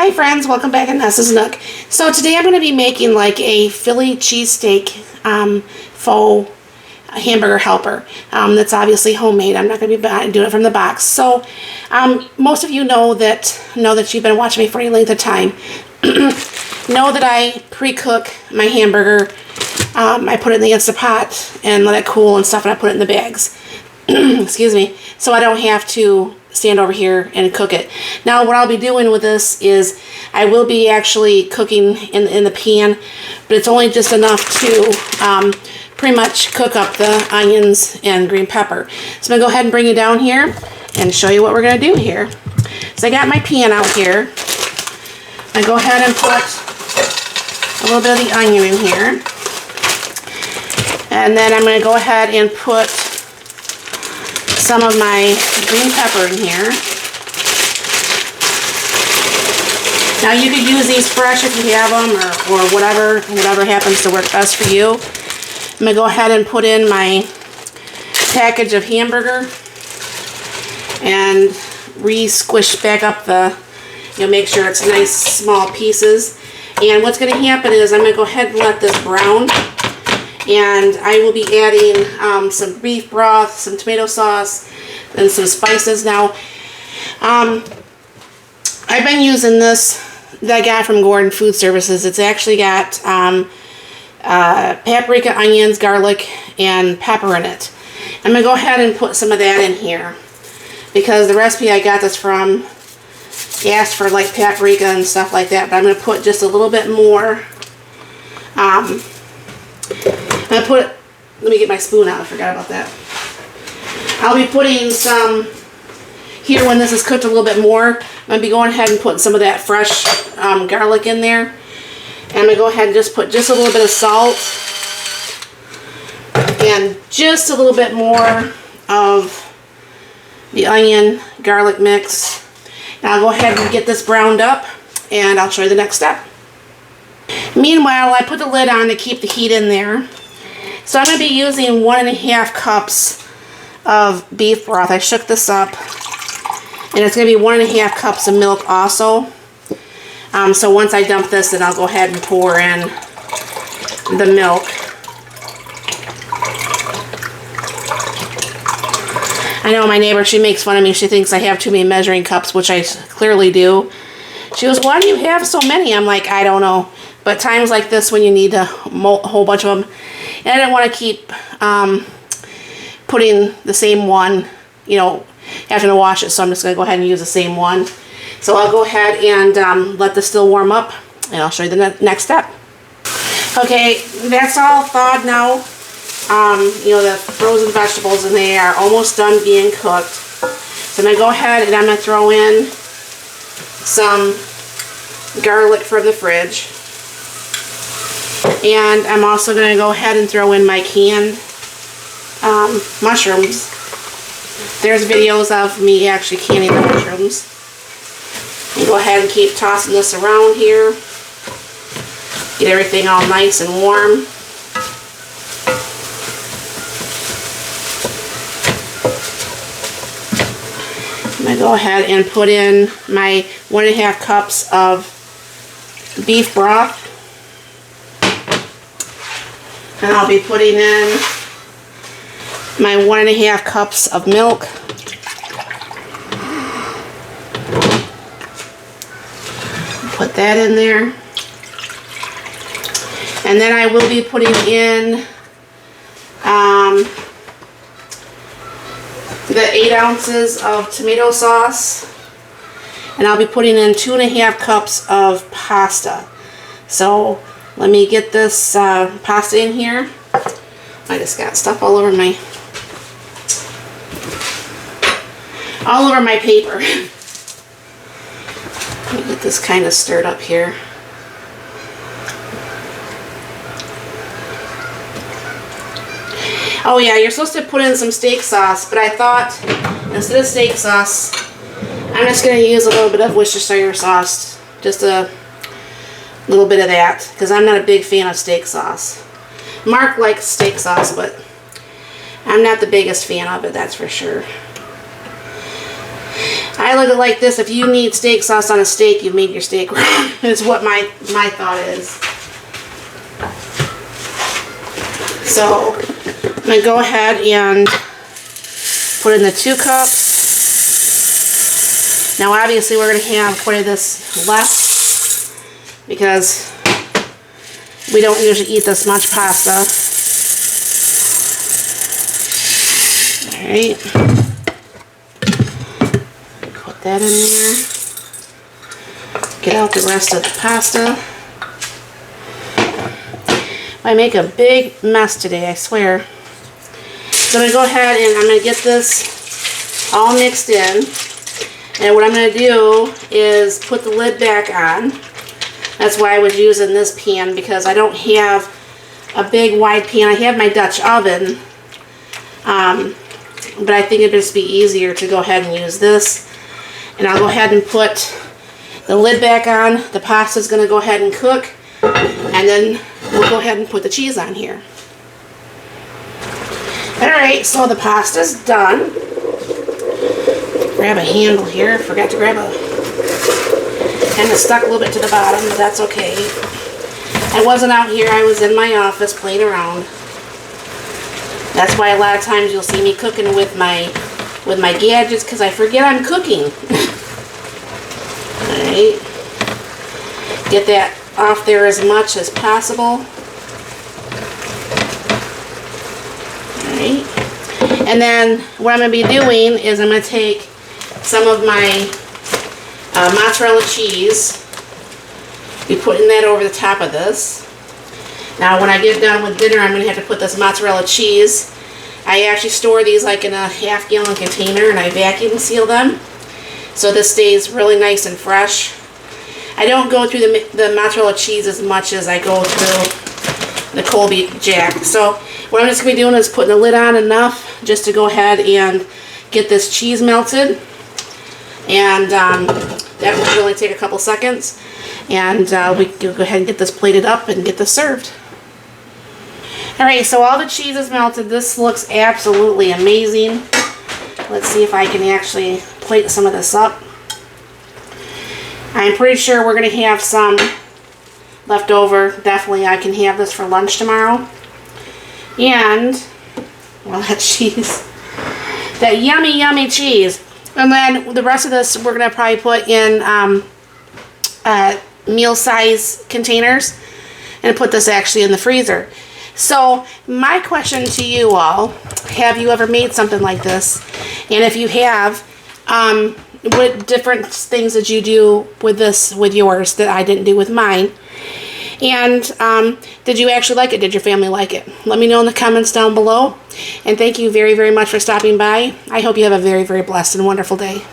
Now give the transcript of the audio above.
Hi friends, welcome back, and this is Nook. So today I'm going to be making like a Philly cheesesteak faux hamburger helper. That's obviously homemade. I'm not going to be doing it from the box. So most of you know that you've been watching me for any length of time. Know that I pre-cook my hamburger. I put it in the Instant Pot and let it cool and stuff, and I put it in the bags. Excuse me. So I don't have to stand over here and cook it. Now what I'll be doing with this is I will be actually cooking in the pan, but it's only just enough to pretty much cook up the onions and green pepper. So I'm going to go ahead and bring you down here and show you what we're going to do here. So I got my pan out here. I go ahead and put a little bit of the onion in here. And then I'm going to go ahead and put some of my green pepper in here. Now you could use these fresh if you have them, or whatever happens to work best for you. I'm going to go ahead and put in my package of hamburger and re-squish back up the, make sure it's nice small pieces. And what's going to happen is I'm going to go ahead and let this brown. And I will be adding some beef broth, some tomato sauce, and some spices. Now, I've been using this that I got from Gordon Food Services. It's actually got paprika, onions, garlic, and pepper in it. I'm going to go ahead and put some of that in here because the recipe I got this from asked for like paprika and stuff like that, but I'm going to put just a little bit more. Let me get my spoon out, I forgot about that. I'll be putting some, here when this is cooked a little bit more, I'm going to be going ahead and putting some of that fresh garlic in there. And I'm going to go ahead and just put just a little bit of salt and just a little bit more of the onion garlic mix. And I'll go ahead and get this browned up and I'll show you the next step. Meanwhile, I put the lid on to keep the heat in there. So I'm going to be using 1.5 cups of beef broth. I shook this up, and it's going to be 1.5 cups of milk also. So once I dump this, then I'll go ahead and pour in the milk. I know my neighbor, she makes fun of me. She thinks I have too many measuring cups, which I clearly do. She goes, why do you have so many? I'm like, I don't know. But times like this when you need a whole bunch of them. And I didn't want to keep putting the same one, having to wash it. So I'm just going to go ahead and use the same one. So I'll go ahead and let this still warm up. And I'll show you the next step. Okay, that's all thawed now. The frozen vegetables, and they are almost done being cooked. So I'm going to go ahead and I'm going to throw in some garlic from the fridge. And I'm also going to go ahead and throw in my canned mushrooms. There's videos of me actually canning the mushrooms. And go ahead and keep tossing this around here. Get everything all nice and warm. I'm going to go ahead and put in my 1.5 cups of beef broth. And I'll be putting in my 1.5 cups of milk. Put that in there. And then I will be putting in the 8 ounces of tomato sauce. And I'll be putting in 2.5 cups of pasta. So let me get this pasta in here. I just got stuff all over my paper. Let me get this kind of stirred up here. Oh yeah, you're supposed to put in some steak sauce, but I thought instead of steak sauce, I'm just going to use a little bit of Worcestershire sauce. Just a little bit of that, because I'm not a big fan of steak sauce. Mark likes steak sauce, but I'm not the biggest fan of it, that's for sure. I look at it like this. If you need steak sauce on a steak, you've made your steak wrong. Is what my thought is. So I'm going to go ahead and put in the 2 cups. Now obviously we're going to have quite of this left because we don't usually eat this much pasta. Alright. Put that in there. Get out the rest of the pasta. I make a big mess today, I swear. So I'm going to go ahead and I'm going to get this all mixed in. And what I'm going to do is put the lid back on. That's why I was using this pan, because I don't have a big wide pan. I have my Dutch oven. But I think it'd just be easier to go ahead and use this. And I'll go ahead and put the lid back on. The pasta's going to go ahead and cook. And then we'll go ahead and put the cheese on here. Alright, so the pasta's done. Grab a handle here. Forgot to grab a... Kind of stuck a little bit to the bottom, but that's okay. I wasn't out here. I was in my office playing around. That's why a lot of times you'll see me cooking with my gadgets, because I forget I'm cooking. Alright. Get that off there as much as possible. Alright. And then what I'm going to be doing is I'm going to take some of my mozzarella cheese, be putting that over the top of this. Now when I get done with dinner, I'm going to have to put this mozzarella cheese. I actually store these like in a half-gallon container and I vacuum seal them. So this stays really nice and fresh. I don't go through the mozzarella cheese as much as I go through the Colby Jack. So what I'm just going to be doing is putting the lid on enough just to go ahead and get this cheese melted. And that will only take a couple seconds. And we can go ahead and get this plated up and get this served. Alright, so all the cheese is melted. This looks absolutely amazing. Let's see if I can actually plate some of this up. I'm pretty sure we're going to have some left over. Definitely I can have this for lunch tomorrow. And, well, that cheese. That yummy, yummy cheese. And then the rest of this we're going to probably put in meal size containers and put this actually in the freezer. So my question to you all, have you ever made something like this? And if you have, what different things did you do with this, with yours, that I didn't do with mine? And did you actually like it? Did your family like it? Let me know in the comments down below. And thank you very, very much for stopping by. I hope you have a very, very blessed and wonderful day.